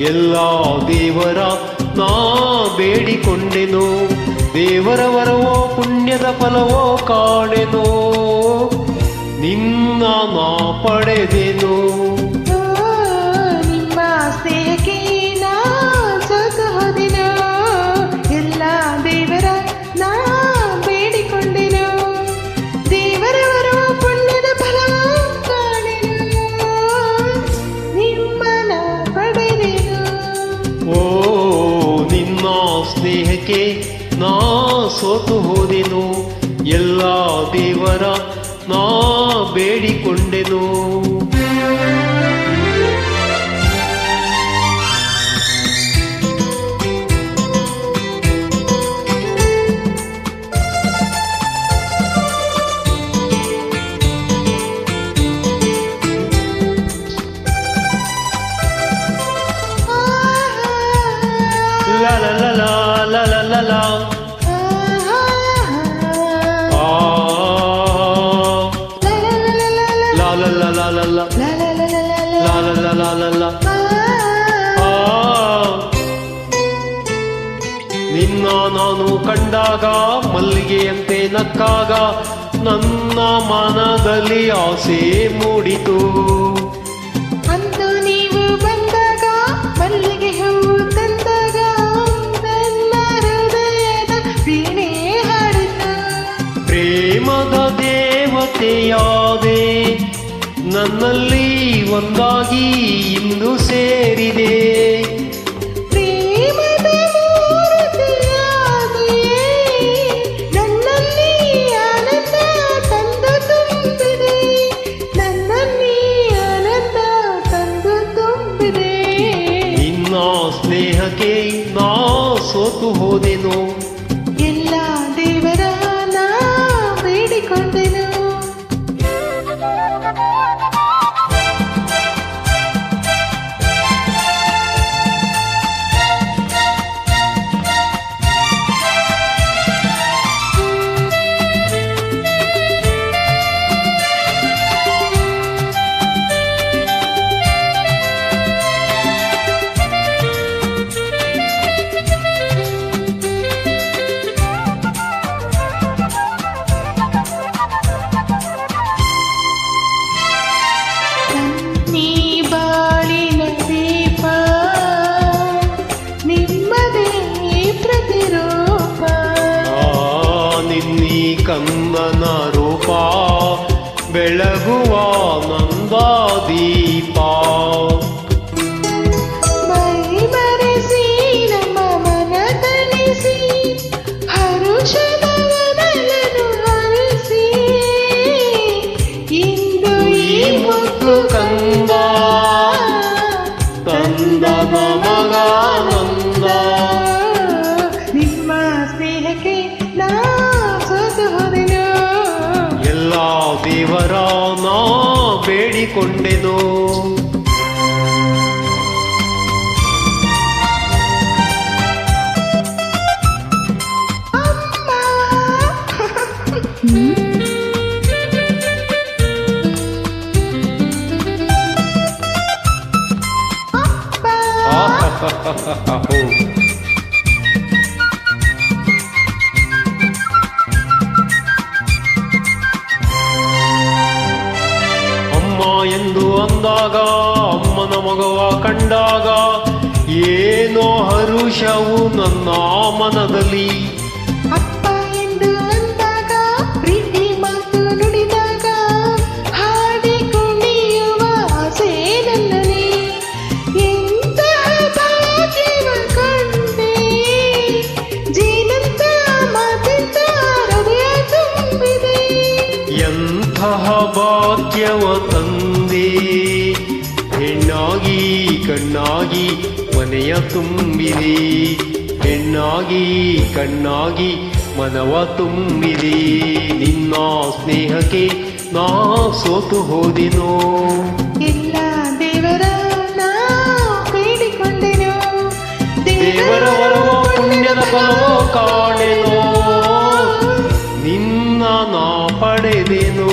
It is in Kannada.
ಎಲ್ಲ ದೇವರ ನಾ ಬೇಡಿಕೊಂಡೆನು. ದೇವರ ವರವೋ ಪುಣ್ಯದ ಫಲವೋ ಕಾಣೆನು, ನಿನ್ನ ನಾ ಪಡೆದೆನು. ನಿಮ್ಮ ಸ್ನೇಹಕ್ಕೆ ನಾ ಸೋತು ಹೋದೆನು, ಎಲ್ಲ ದೇವರ ನಾ ಬೇಡಿಕೊಂಡೆನು. ದೇವರ ವರವೋ ಪುಣ್ಯದ ಫಲವೋ ಕಾಣೆನು, ನಿಮ್ಮನ ಪಡೆದೆನು. ಓ ನಿನ್ನ ಸ್ನೇಹಕ್ಕೆ ನಾ ಸೋತು ಹೋದೆನು, ಎಲ್ಲ ದೇವರ ನಾ ಬೇಡಿಕೊಂಡೆನು. La la la la la la la la. La la la la la la. La la la la la la. ನಿನ್ನ ನಾನು ಕಂಡಾಗ ಮಲ್ಲಿಗೆಯಂತೆ ನಕ್ಕಾಗ ನನ್ನ ಮನದಲ್ಲಿ ಆಸೆ ಮೂಡಿತು. ಅಂದು ನೀವು ಬಂದಾಗ ಮಲ್ಲಿಗೆ ಹೂವು ತಂದಾಗ ನನ್ನ ಹೃದಯದ ವೀಣೆ ಹಾಡಿತು. ಪ್ರೇಮದ ದೇವತೆಯಾದೆ, ನನ್ನಲ್ಲಿ ಒಂದಾಗಿ ಇಂದು ಸೇರಿದೆ. ಪ್ರೇಮದ ಮೂರ್ತಿಯಾದೆ, ನನ್ನಲ್ಲಿ ಆನಂದ ತಂದು ತುಂಬಿದೆ, ನನ್ನಲ್ಲಿ ಆನಂದ ತಂದು ತುಂಬಿದೆ. ನಿನ್ನ ಸ್ನೇಹಕ್ಕೆ ನಾ ಸೋತು ಹೋದೆನು, ಎಲ್ಲ ದೇವರ ನಾ ಬೇಡಿಕೊಂಡೆನು. ನೀ ಬಾಳಿನ ದೀಪ, ನಿಮ್ಮದೇ ಪ್ರತಿರೂಪ. ನಿನ್ನೀ ಕಂದನ ರೂಪ ಬೆಳಗುವ ನಂದಾದೀಪ. ಮೈ ಮರೆಸಿ ನಮ್ಮ ಮನ ತಣಿಸಿ, ಹರುಷದ ವನಗಳನ್ನು ಹರಿಸಿ, ಇಂದು ಈ ಮುತ್ತು ಕಂದ ತಂದ ನಮಗಾನಂದ. ನಿಮ್ಮ ಸ್ನೇಹಕ್ಕೆ ನಾ ಸೋತು ಹೋದೆನು, ಎಲ್ಲ ದೇವರ ನಾ ಬೇಡಿಕೊಂಡೆನು. ಅಮ್ಮ. ಅಪ್ಪ. ಅಮ್ಮ ಎಂದು ಅಂದಾಗ, ಅಮ್ಮನ ಮಗವ ಕಂಡಾಗ ಏನೋ ಹರುಷವು ನನ್ನ ಮನದಲ್ಲಿ. ಅಪ್ಪ ಎಂದು ಅಂದಾಗ, ಪ್ರೀತಿ ಮಾತು ನುಡಿದಾಗ, ಹಾಡಿ ಕುಣಿಯುವ ಆಸೆ ನನ್ನಲ್ಲಿ. ಎಂತಹ ಭಾಗ್ಯವ ಕಂಡೆ, ಜೀನಂತ ಮಾತಿಂತ ಹೃದಯ ತುಂಬಿದೆ. ಎಂತಹ ಭಾಗ್ಯವ ತಂದೆ, ಹೆಣ್ಣಾಗಿ ಕಣ್ಣಾಗಿ ಮನೆಯ ತುಂಬಿದೆ. ಹೆಣ್ಣಾಗಿ ಕಣ್ಣಾಗಿ ಮನವ ತುಂಬಿದೆ. ನಿನ್ನ ಸ್ನೇಹಕ್ಕೆ ನಾ ಸೋತು ಹೋದೆನು, ಎಲ್ಲ ದೇವರ ನಾ ಬೇಡಿಕೊಂಡೆನು. ದೇವರ ವರವೋ ಪುಣ್ಯದ ಫಲವೋ ಕಾಣೆನು, ನಿನ್ನ ನಾ ಪಡೆದೆನು.